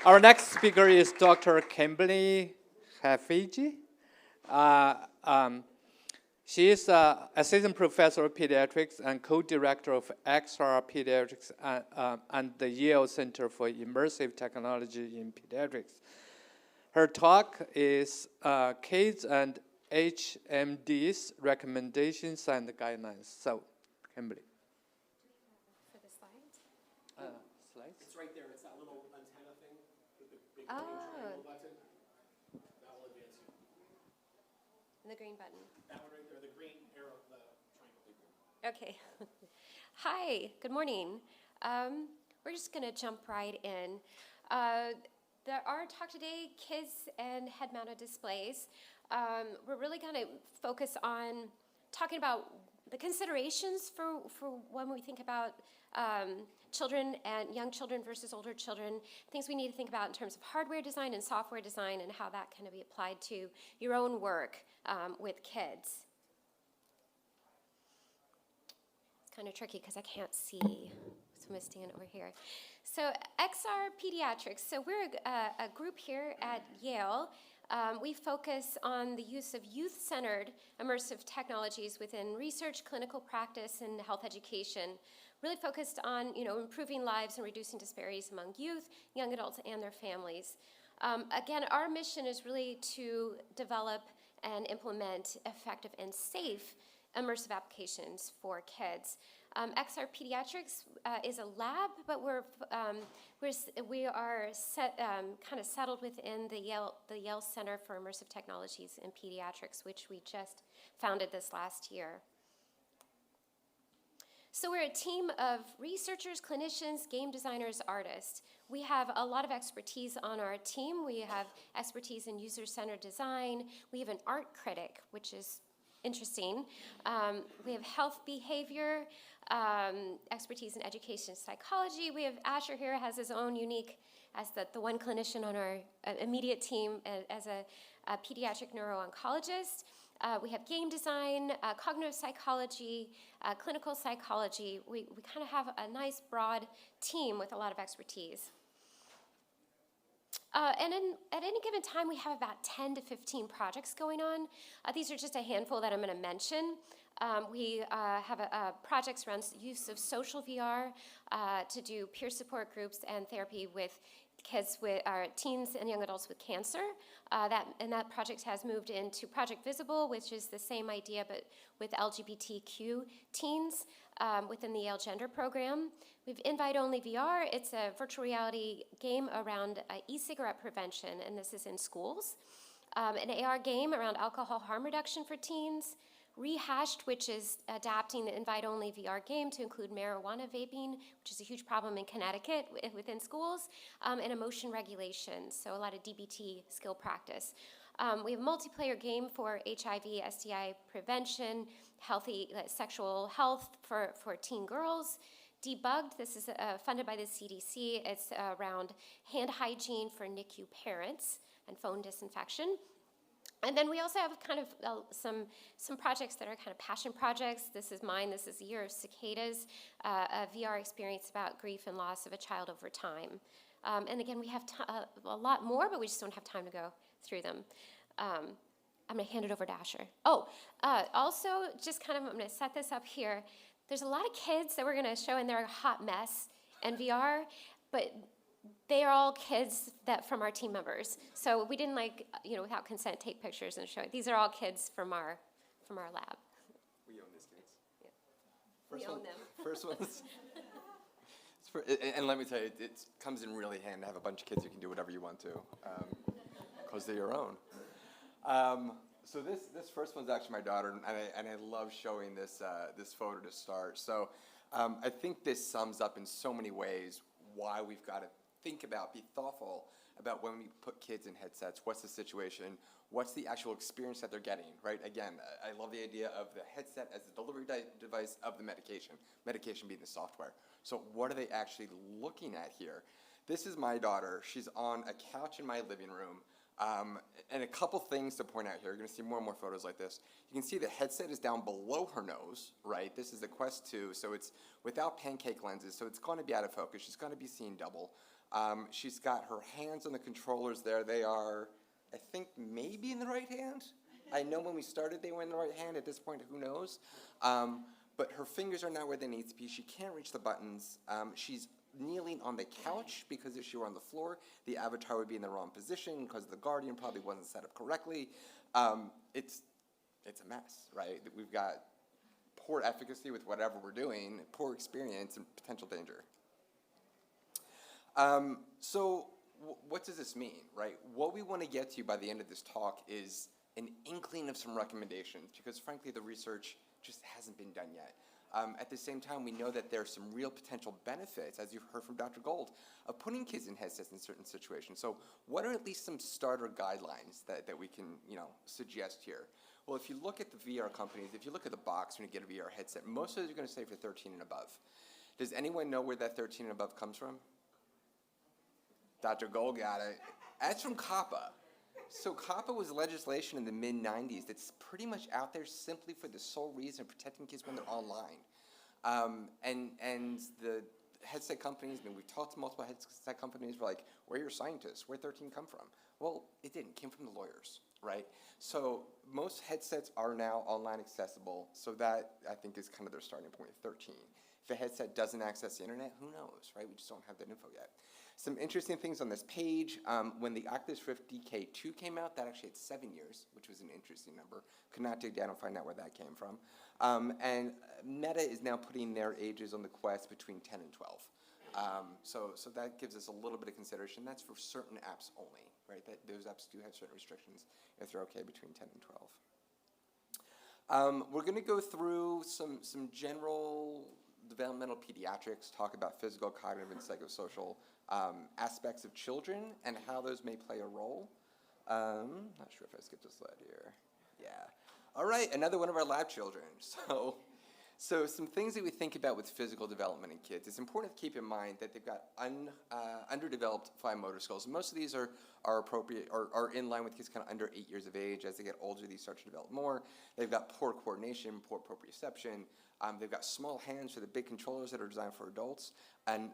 Our next speaker is Dr. Kimberly Hieftje. Uh, um, she is assistant professor of pediatrics and co-director of XR Pediatrics and the Yale Center for Immersive Technology in Pediatrics. Her talk is Kids and HMDs Recommendations and Guidelines. So, Kimberly. For the slides? Slides? It's right there. It's that little antenna thing with the big green triangle button. That will advance you. And the green button. That one right there, the green arrow, the triangle. Okay. Hi, good morning. We're just going to jump right in. Our talk today, kids and head-mounted displays. We're really going to focus on talking about the considerations for when we think about children and young children versus older children, things we need to think about in terms of hardware design and software design and how that can be applied to your own work with kids. It's kind of tricky because I can't see, so I'm going to stand over here. So XR Pediatrics, so we're a group here at Yale. We focus on the use of youth-centered immersive technologies within research, clinical practice, and health education, really focused on improving lives and reducing disparities among youth, young adults, and their families. Again, our mission is really to develop and implement effective and safe immersive applications for kids. XR Pediatrics is a lab, but we are kind of settled within the Yale Center for Immersive Technologies in Pediatrics, which we just founded this last year. So we're a team of researchers, clinicians, game designers, artists. We have a lot of expertise on our team. We have expertise in user-centered design. We have an art critic, which is interesting. We have health behavior, expertise in education psychology. We have Asher here has his own unique, as the one clinician on our immediate team as a pediatric neuro-oncologist. We have game design, cognitive psychology, clinical psychology. We kind of have a nice broad team with a lot of expertise. And at any given time, we have about 10 to 15 projects going on. These are just a handful that I'm going to mention. We have projects around use of social VR to do peer support groups and therapy with kids with teens and young adults with cancer. That project has moved into Project Visible, which is the same idea but with LGBTQ teens within the Yale Gender Program. We have Invite-Only VR. It's a virtual reality game around e-cigarette prevention, and this is in schools. An AR game around alcohol harm reduction for teens. Rehashed, which is adapting the invite-only VR game to include marijuana vaping, which is a huge problem in Connecticut within schools, and emotion regulation, so a lot of DBT skill practice. We have a multiplayer game for HIV, STI prevention, healthy sexual health for teen girls. Debugged, this is funded by the CDC. It's around hand hygiene for NICU parents and phone disinfection. And then we also have kind of some projects that are kind of passion projects. This is mine. This is Year of Cicadas, a VR experience about grief and loss of a child over time. And again, we have a lot more, but we just don't have time to go through them. I'm going to hand it over to Asher. Also, just kind of, I'm going to set this up here. There's a lot of kids that we're going to show, and they're a hot mess in VR, but they are all kids from our team members. So we didn't without consent take pictures and show it. These are all kids from our lab. We own these kids. Yeah. We own them. First one's and let me tell you, it comes in really handy to have a bunch of kids you can do whatever you want to, because they're your own. So this first one's actually my daughter, and I love showing this photo to start. So I think this sums up in so many ways why we've got to think about, be thoughtful about when we put kids in headsets. What's the situation? What's the actual experience that they're getting, right? Again, I love the idea of the headset as the delivery device of the medication being the software. So what are they actually looking at here? This is my daughter. She's on a couch in my living room. And a couple things to point out here. You're going to see more and more photos like this. You can see the headset is down below her nose, right? This is the Quest 2, so it's without pancake lenses, so it's going to be out of focus. She's going to be seeing double. She's got her hands on the controllers there. They are, I think, maybe in the right hand. I know when we started they were in the right hand. At this point, who knows? But her fingers are not where they need to be. She can't reach the buttons. She's kneeling on the couch because if she were on the floor, the avatar would be in the wrong position because the Guardian probably wasn't set up correctly. It's a mess, right? We've got poor efficacy with whatever we're doing, poor experience, and potential danger. So what does this mean, right? What we want to get to by the end of this talk is an inkling of some recommendations, because frankly the research just hasn't been done yet. At the same time, we know that there are some real potential benefits, as you've heard from Dr. Gold, of putting kids in headsets in certain situations. So what are at least some starter guidelines that we can suggest here? Well, if you look at the VR companies, if you look at the box when you get a VR headset, most of those are going to say for 13 and above. Does anyone know where that 13 and above comes from? Dr. Gold got it. That's from COPPA. So COPPA was legislation in the mid-90s that's pretty much out there simply for the sole reason of protecting kids when they're online. And the headset companies, I mean, we've talked to multiple headset companies, we're like, where are your scientists? Where'd 13 come from? Well, it didn't. It came from the lawyers, right? So most headsets are now online accessible, so that, I think, is kind of their starting point, 13. If a headset doesn't access the internet, who knows, right? We just don't have that info yet. Some interesting things on this page. When the Oculus Rift DK2 came out, that actually had 7 years, which was an interesting number. Could not dig down and find out where that came from. And Meta is now putting their ages on the Quest between 10 and 12. So that gives us a little bit of consideration. That's for certain apps only, right? Those apps do have certain restrictions if they're okay between 10 and 12. We're going to go through some general developmental pediatrics, talk about physical, cognitive, and psychosocial aspects of children and how those may play a role. Not sure if I skipped a slide here. Yeah. All right, another one of our lab children. So some things that we think about with physical development in kids. It's important to keep in mind that they've got underdeveloped fine motor skills. Most of these are appropriate or are in line with kids kind of under 8 years of age. As they get older, these start to develop more. They've got poor coordination, poor proprioception. They've got small hands for the big controllers that are designed for adults. And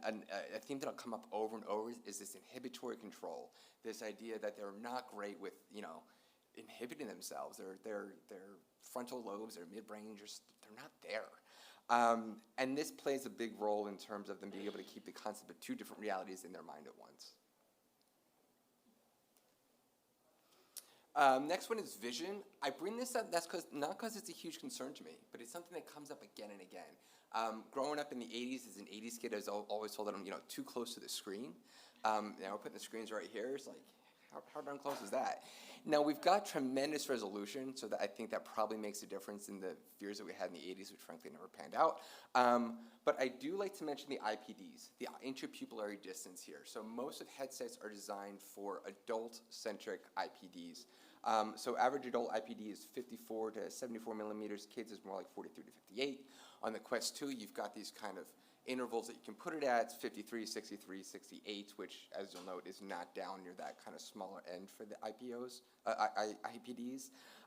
a theme that'll come up over and over is this inhibitory control. This idea that they're not great with, inhibiting themselves. Their frontal lobes, their midbrain, they're not there. And this plays a big role in terms of them being able to keep the concept of two different realities in their mind at once. Next one is vision. I bring this up, that's not because it's a huge concern to me, but it's something that comes up again and again. Growing up in the 80s as an 80s kid, I was always told that I'm too close to the screen. We're putting the screens right here. It's like, how darn close is that? Now, we've got tremendous resolution, so that I think that probably makes a difference in the fears that we had in the 80s, which frankly never panned out. But I do like to mention the IPDs, the intrapupillary distance here. So most of headsets are designed for adult-centric IPDs. So average adult IPD is 54 to 74 millimeters. Kids is more like 43 to 58. On the Quest 2, you've got these kind of intervals that you can put it at. It's 53, 63, 68, which, as you'll note, is not down near that kind of smaller end for the IPDs.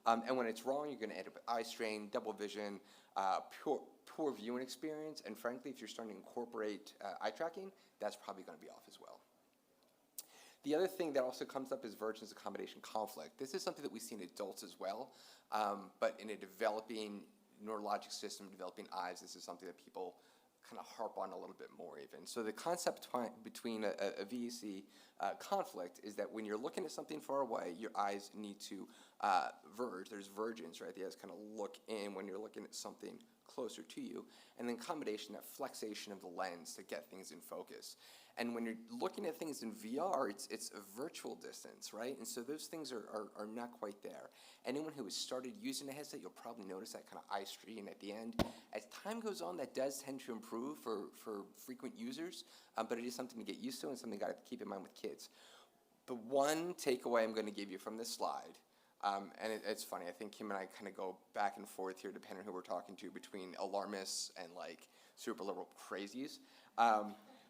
And when it's wrong, you're going to end up with eye strain, double vision, poor viewing experience, and frankly, if you're starting to incorporate eye tracking, that's probably going to be off as well. The other thing that also comes up is vergence accommodation conflict. This is something that we see in adults as well, but in a developing neurologic system, developing eyes, this is something that people kind of harp on a little bit more even. So the concept between a VEC conflict is that when you're looking at something far away, your eyes need to verge. There's vergence, right? The eyes kind of look in when you're looking at something closer to you. And then combination, that flexation of the lens to get things in focus. And when you're looking at things in VR, it's a virtual distance, right? And so those things are not quite there. Anyone who has started using a headset, you'll probably notice that kind of eye strain at the end. As time goes on, that does tend to improve for frequent users, but it is something to get used to and something you got to keep in mind with kids. The one takeaway I'm going to give you from this slide, and it's funny, I think Kim and I kind of go back and forth here depending on who we're talking to, between alarmists and like super liberal crazies.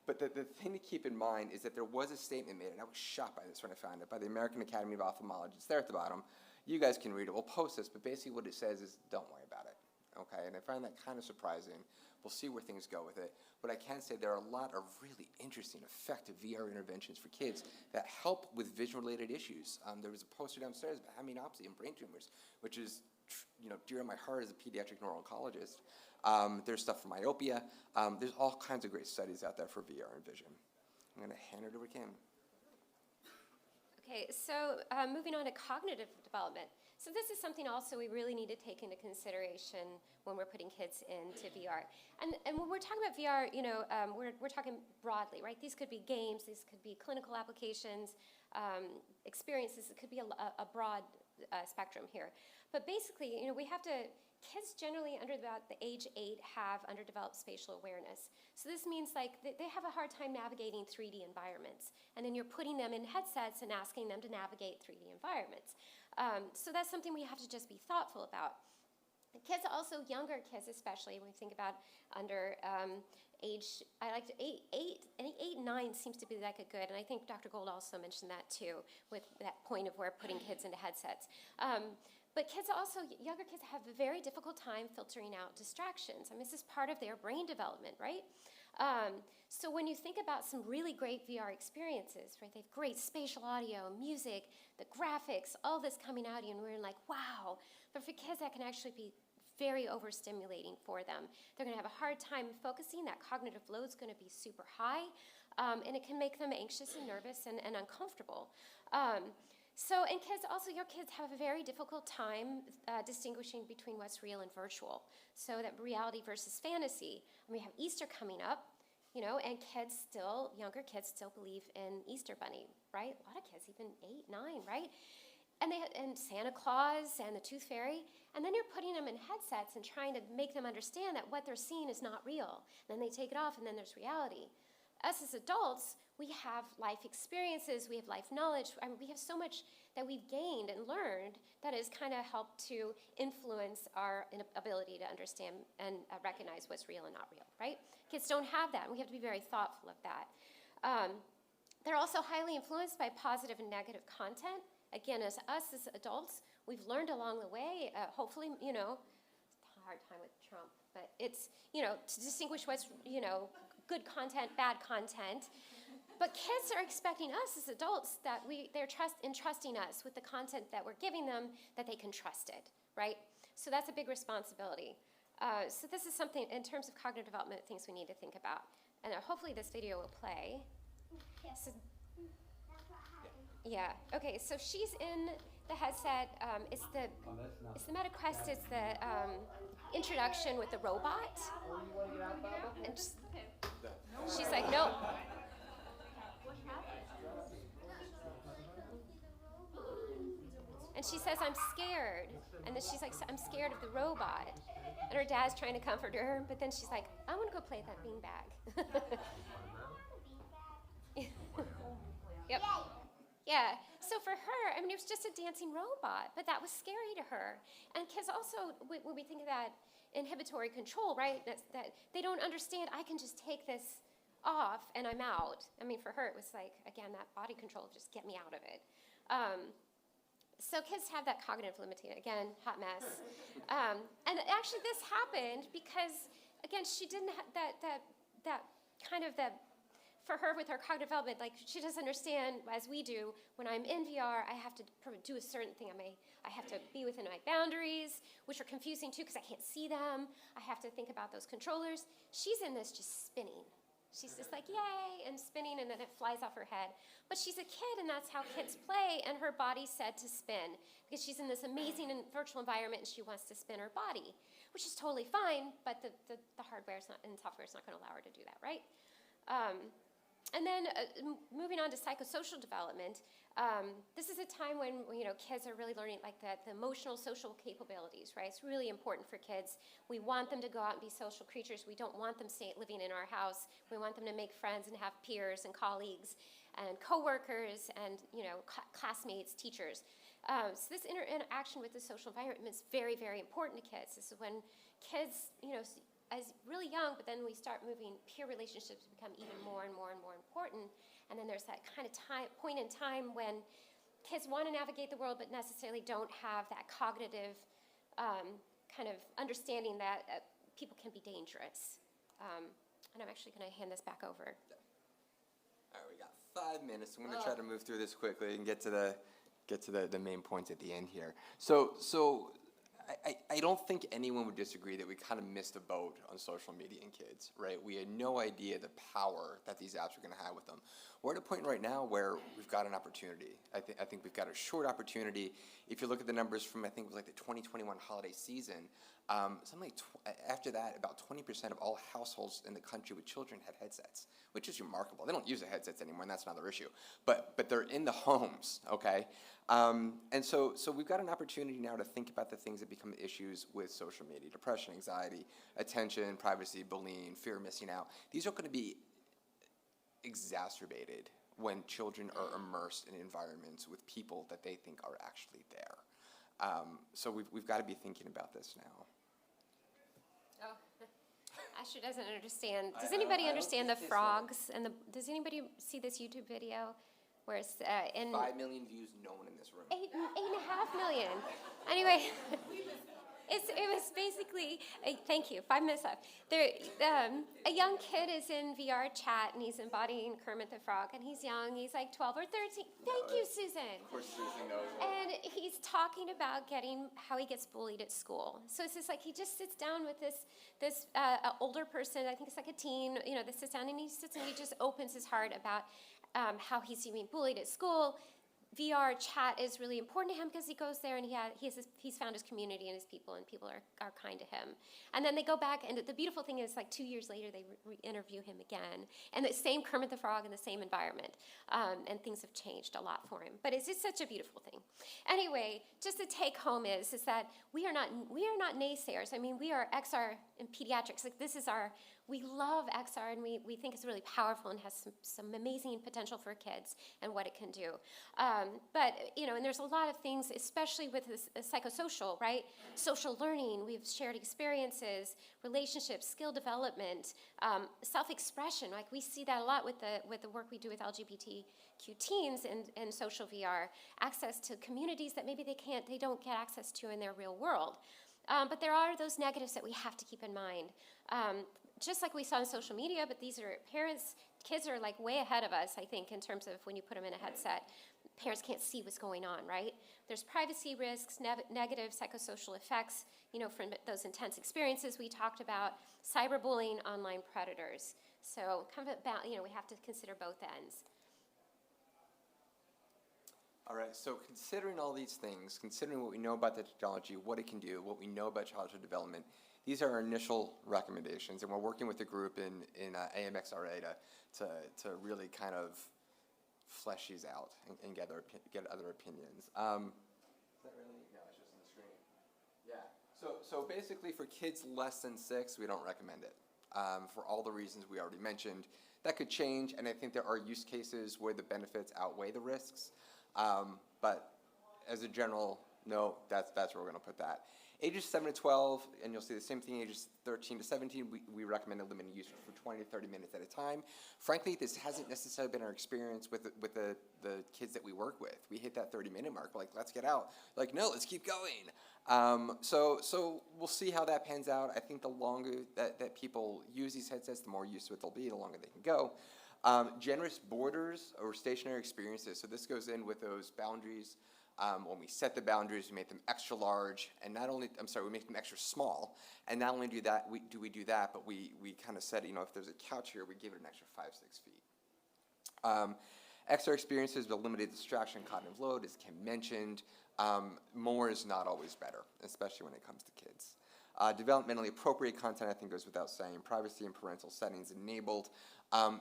But the thing to keep in mind is that there was a statement made, and I was shocked by this when I found it, by the American Academy of Ophthalmology. It's there at the bottom. You guys can read it. We'll post this, but basically what it says is don't worry about it, okay? And I find that kind of surprising We'll see where things go with it. But I can say there are a lot of really interesting, effective VR interventions for kids that help with vision-related issues. There was a poster downstairs about hemianopsy and brain tumors, which is dear to my heart as a pediatric neuro-oncologist. There's stuff for myopia. There's all kinds of great studies out there for VR and vision. I'm going to hand it over to Kim. Okay, so moving on to cognitive development. So this is something also we really need to take into consideration when we're putting kids into VR. And when we're talking about VR, we're talking broadly, right? These could be games, these could be clinical applications, experiences. It could be a broad spectrum here. But basically, kids generally under about the age 8 have underdeveloped spatial awareness. So this means like they have a hard time navigating 3D environments. And then you're putting them in headsets and asking them to navigate 3D environments. So that's something we have to just be thoughtful about. The kids also, younger kids especially, when we think about under age, I like to 8 and 9 seems to be like a good, and I think Dr. Gold also mentioned that too, with that point of where putting kids into headsets. But kids also, younger kids have a very difficult time filtering out distractions. I mean, this is part of their brain development, right? So when you think about some really great VR experiences, right, they have great spatial audio, music, the graphics, all this coming out of you, and we're like, wow. But for kids, that can actually be very overstimulating for them. They're going to have a hard time focusing. That cognitive load's going to be super high, and it can make them anxious and nervous and uncomfortable. And kids, also your kids have a very difficult time distinguishing between what's real and virtual. So that reality versus fantasy. And we have Easter coming up, and younger kids still believe in Easter Bunny, right? A lot of kids, even 8, 9, right? And Santa Claus and the Tooth Fairy. And then you're putting them in headsets and trying to make them understand that what they're seeing is not real. And then they take it off, and then there's reality. Us as adults, we have life experiences, we have life knowledge. I mean, we have so much that we've gained and learned that has kind of helped to influence our ability to understand and recognize what's real and not real, right? Kids don't have that, and we have to be very thoughtful of that. They're also highly influenced by positive and negative content. Again, as adults, we've learned along the way, hopefully, it's a hard time with Trump, but it's, to distinguish what's, good content, bad content. But kids are expecting us as adults that they're entrusting us with the content that we're giving them, that they can trust it, right? So that's a big responsibility. So this is something, in terms of cognitive development, things we need to think about. And hopefully this video will play. So, yeah, okay, so she's in the headset. It's the MetaQuest, it's the introduction with the robot. And she's like, nope. And she says, I'm scared. And then she's like, I'm scared of the robot. And her dad's trying to comfort her, but then she's like, I want to go play with that beanbag. Yep. Yeah. So for her, I mean, it was just a dancing robot, but that was scary to her. And kids also, when we think of that inhibitory control, right, that they don't understand, I can just take this off and I'm out. I mean, for her, it was like, again, that body control, just get me out of it. So kids have that cognitive limitation. Again, hot mess. And actually, this happened because, again, she didn't have that kind of for her with her cognitive development, like she doesn't understand, as we do, when I'm in VR, I have to do a certain thing. I have to be within my boundaries, which are confusing too because I can't see them. I have to think about those controllers. She's in this just spinning. She's just like, yay, and spinning, and then it flies off her head. But she's a kid, and that's how kids play, and her body's said to spin because she's in this amazing virtual environment, and she wants to spin her body, which is totally fine, but the hardware and software is not going to allow her to do that, right? And then moving on to psychosocial development, this is a time when kids are really learning like the emotional social capabilities, right? It's really important for kids. We want them to go out and be social creatures. We don't want them living in our house. We want them to make friends and have peers and colleagues and coworkers and classmates, teachers. So this interaction with the social environment is very, very important to kids. This is when kids, as really young, but then we start moving, peer relationships become even more and more and more important. And then there's that kind of point in time when kids want to navigate the world, but necessarily don't have that cognitive kind of understanding that people can be dangerous. And I'm actually going to hand this back over. All right, we got 5 minutes. I'm going to try to move through this quickly and get to the main points at the end here. So I don't think anyone would disagree that we kind of missed a boat on social media and kids, right? We had no idea the power that these apps are going to have with them. We're at a point right now where we've got an opportunity. I think we've got a short opportunity. If you look at the numbers from, I think it was like the 2021 holiday season, something like after that, about 20% of all households in the country with children had headsets, which is remarkable. They don't use the headsets anymore, and that's another issue. But they're in the homes, okay? And so we've got an opportunity now to think about the things that become issues with social media: depression, anxiety, attention, privacy, bullying, fear of missing out. These are going to be exacerbated when children are immersed in environments with people that they think are actually there. So we've got to be thinking about this now. Oh, Asher doesn't understand. Does anybody understand the frogs? And does anybody see this YouTube video where it's in 5 million views, no one in this room. 8.5 million. Anyway, it was basically, thank you, 5 minutes up. A young kid is in VR chat, and he's embodying Kermit the Frog, and he's young, he's like 12 or 13. Thank you, Susan. Of course Susan knows. And he's talking about how he gets bullied at school. So it's just like he just sits down with this older person, I think it's like a teen, that sits down, and he just opens his heart about how he's being bullied at school. VR chat is really important to him because he goes there and he's found his community and his people, and people are kind to him. And then they go back, and the beautiful thing is, like 2 years later, they interview him again, and the same Kermit the Frog in the same environment, and things have changed a lot for him. But it's just such a beautiful thing. Anyway, just the take home is that we are not naysayers. I mean, we are XR in pediatrics. Like, we love XR, and we think it's really powerful and has some amazing potential for kids and what it can do. But, and there's a lot of things, especially with this psychosocial, right? Social learning, we've shared experiences, relationships, skill development, self-expression. Like, we see that a lot with the work we do with LGBTQ teens and social VR, access to communities that maybe they don't get access to in their real world. But there are those negatives that we have to keep in mind. Just like we saw on social media, but these are kids are like way ahead of us, I think, in terms of when you put them in a headset. Parents can't see what's going on, right? There's privacy risks, negative psychosocial effects, from those intense experiences we talked about, cyberbullying, online predators. So kind of we have to consider both ends. All right, so considering all these things, considering what we know about the technology, what it can do, what we know about childhood development, these are our initial recommendations, and we're working with the group in AMXRA to really kind of flesh these out and get other opinions. Is that really? No, it's just on the screen. Yeah. So basically, for kids less than 6, we don't recommend it for all the reasons we already mentioned. That could change, and I think there are use cases where the benefits outweigh the risks. But as a general note, that's where we're going to put that. Ages 7 to 12, and you'll see the same thing, ages 13 to 17, we recommend limiting use for 20 to 30 minutes at a time. Frankly, this hasn't necessarily been our experience with the kids that we work with. We hit that 30-minute mark, we're like, let's get out. Like, no, let's keep going. So we'll see how that pans out. I think the longer that people use these headsets, the more used to it they'll be, the longer they can go. Generous borders or stationary experiences. So this goes in with those boundaries. When we set the boundaries, we make them extra large, and we make them extra small. And not only do we do that, but we kind of said, if there's a couch here, we give it an extra 5-6 feet. Extra experiences with limited distraction, cognitive load, as Kim mentioned. More is not always better, especially when it comes to kids. Developmentally appropriate content, I think, goes without saying. Privacy and parental settings enabled.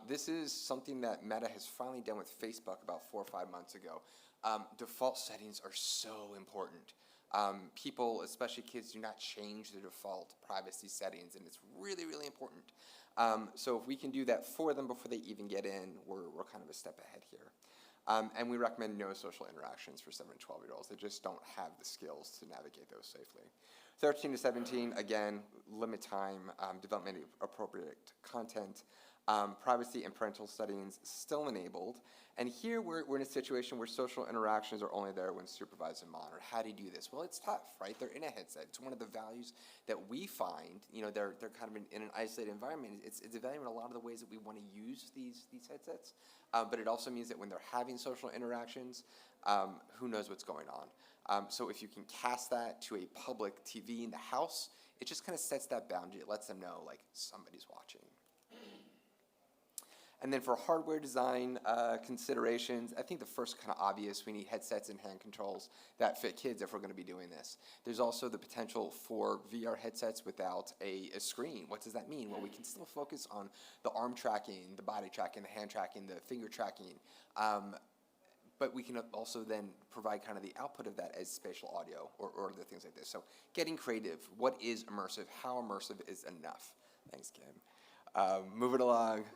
This is something that Meta has finally done with Facebook about 4 or 5 months ago. Default settings are so important. People, especially kids, do not change their default privacy settings, and it's really, really important. So if we can do that for them before they even get in, we're kind of a step ahead here. And we recommend no social interactions for 7 and 12-year-olds. They just don't have the skills to navigate those safely. 13 to 17, again, limit time, developmentally appropriate content. Privacy and parental settings still enabled. And here we're in a situation where social interactions are only there when supervised and monitored. How do you do this? Well, it's tough, right? They're in a headset. It's one of the values that we find, they're kind of in an isolated environment. It's a value in a lot of the ways that we want to use these headsets. But it also means that when they're having social interactions, who knows what's going on. So if you can cast that to a public TV in the house, it just kind of sets that boundary. It lets them know, like, somebody's watching. And then for hardware design considerations, I think the first kind of obvious, we need headsets and hand controls that fit kids if we're going to be doing this. There's also the potential for VR headsets without a screen. What does that mean? Well, we can still focus on the arm tracking, the body tracking, the hand tracking, the finger tracking. But we can also then provide kind of the output of that as spatial audio or other things like this. So getting creative. What is immersive? How immersive is enough? Thanks, Kim. Moving along.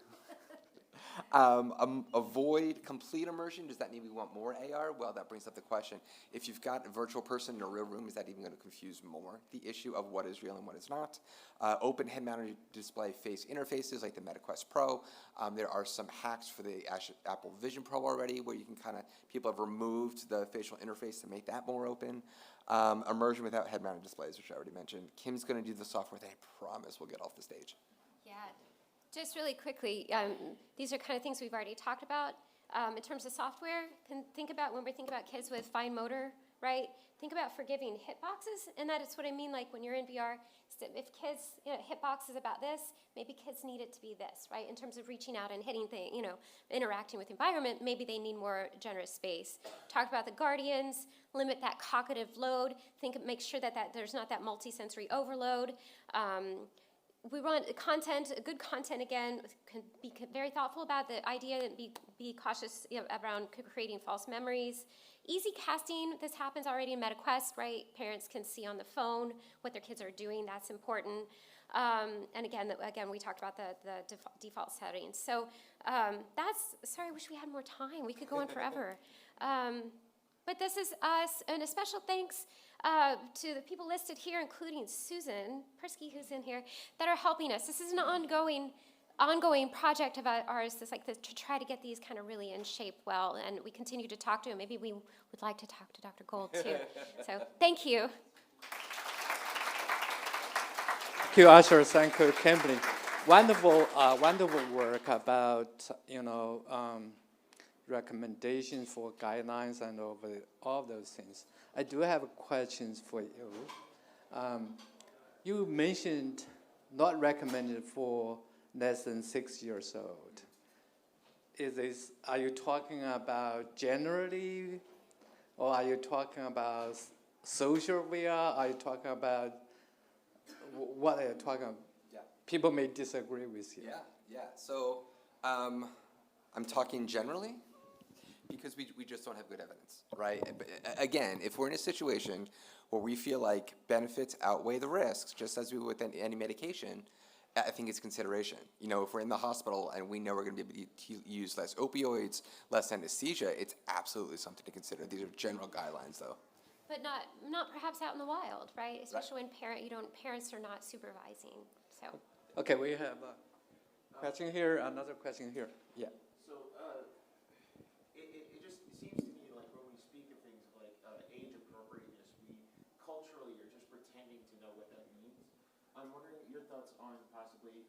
Avoid complete immersion. Does that mean we want more AR? Well, that brings up the question. If you've got a virtual person in a real room, is that even going to confuse more the issue of what is real and what is not? Open head-mounted display face interfaces like the MetaQuest Pro. There are some hacks for the Apple Vision Pro already where you can people have removed the facial interface to make that more open. Immersion without head-mounted displays, which I already mentioned. Kim's going to do the software thing. I promise we'll get off the stage. Yeah. Just really quickly, these are kind of things we've already talked about. In terms of software, think about when we think about kids with fine motor, right? Think about forgiving hitboxes, and that is what I mean, like when you're in VR, if kids, hitbox is about this, maybe kids need it to be this, right? In terms of reaching out and hitting things, interacting with the environment, maybe they need more generous space. Talk about the guardians, limit that cognitive load, make sure that there's not that multisensory overload. We want good content again, can be very thoughtful about the idea and be cautious around creating false memories. Easy casting, this happens already in MetaQuest, right? Parents can see on the phone what their kids are doing, that's important. And again, we talked about the default settings. So sorry, I wish we had more time. We could go on forever. But this is us, and a special thanks to the people listed here, including Susan Persky, who's in here, that are helping us. This is an ongoing project of ours, to try to get these kind of really in shape well, and we continue to talk to him. Maybe we would like to talk to Dr. Gold, too. So thank you. Thank you, Asher. Thank you, Kimberly. Wonderful work about, recommendations for guidelines and all those things. I do have questions for you. You mentioned not recommended for less than 6 years old. Are you talking about generally, or are you talking about social VR? Are you talking about, what are you talking about? Yeah. People may disagree with you. Yeah. So I'm talking generally, because we just don't have good evidence, right? But again, if we're in a situation where we feel like benefits outweigh the risks, just as we would with any medication, I think it's consideration. If we're in the hospital and we know we're going to be able to use less opioids, less anesthesia, it's absolutely something to consider. These are general guidelines, though. But not perhaps out in the wild, right? Especially when parents are not supervising. So. Okay, we have a question here, another question here. Yeah. It just seems to me like when we speak of things like age appropriateness, we culturally are just pretending to know what that means. I'm wondering your thoughts on possibly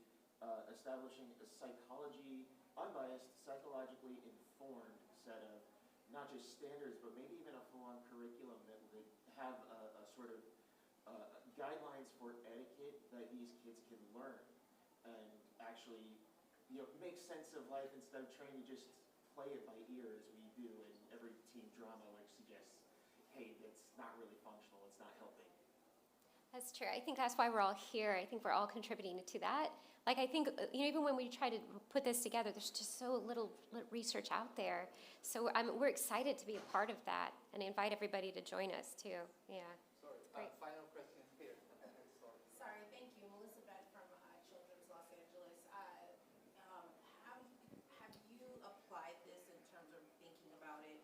establishing a unbiased, psychologically informed set of not just standards, but maybe even a full-on curriculum that would have a sort of guidelines for etiquette that these kids can learn and actually make sense of life instead of trying to just play it by ear as we do in every teen drama, which suggests, hey, that's not really functional, it's not helping. That's true. I think that's why we're all here. I think we're all contributing to that. I think, even when we try to put this together, there's just so little research out there. So we're excited to be a part of that, and I invite everybody to join us, too. Yeah. Sorry, great. Final question here. Sorry, thank you. Melissa Bett from Children's Los Angeles. Have you applied this in terms of thinking about it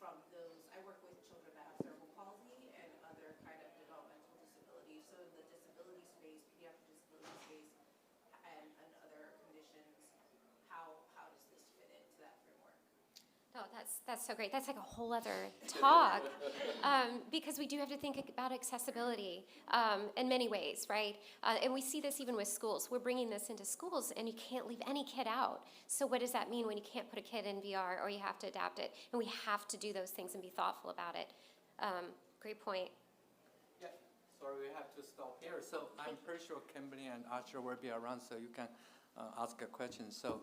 from those, I work with children that have cerebral palsy and other kind of developmental disabilities, so the disability space, pediatric disability space, and other conditions, Oh, that's so great. That's like a whole other talk, because we do have to think about accessibility in many ways, right? And we see this even with schools. We're bringing this into schools, and you can't leave any kid out. So what does that mean when you can't put a kid in VR, or you have to adapt it? And we have to do those things and be thoughtful about it. Great point. Yeah, sorry, we have to stop here. So I'm pretty sure Kimberly and Archer will be around, so you can ask a question. So.